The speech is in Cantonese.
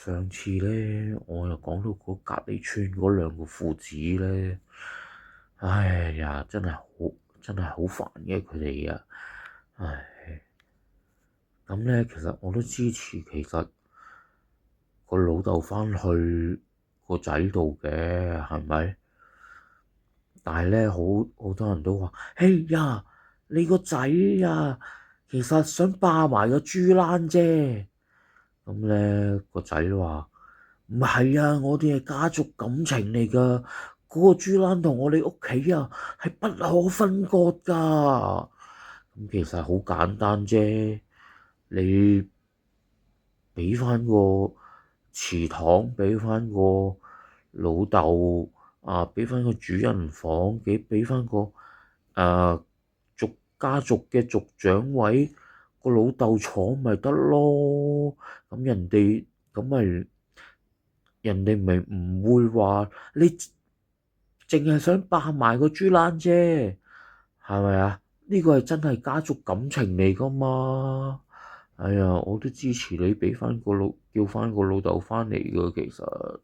上次咧，我又講到嗰隔離村嗰兩個父子咧，哎呀，真係好煩嘅佢哋啊！唉，咁咧其實我都支持，其實個老豆返去個仔度嘅，係咪？但係咧，好多人都話：哎呀，你個仔呀，其實想霸埋個豬欄啫。咁咧個仔話。唔係啊，我哋係家族感情嚟噶，嗰個豬欄同我哋屋企啊係不可分割噶。咁其實好簡單啫，你畀翻個祠堂，畀翻個老豆啊，畀翻個主人房，畀翻個家族嘅族長位，個老豆坐咪得咯。咁人哋咪唔會話你淨係想霸埋個豬欄啫，係咪啊？呢個係真係家族感情嚟噶嘛？哎呀，我都支持你畀翻個叫翻個老豆翻嚟噶，其實。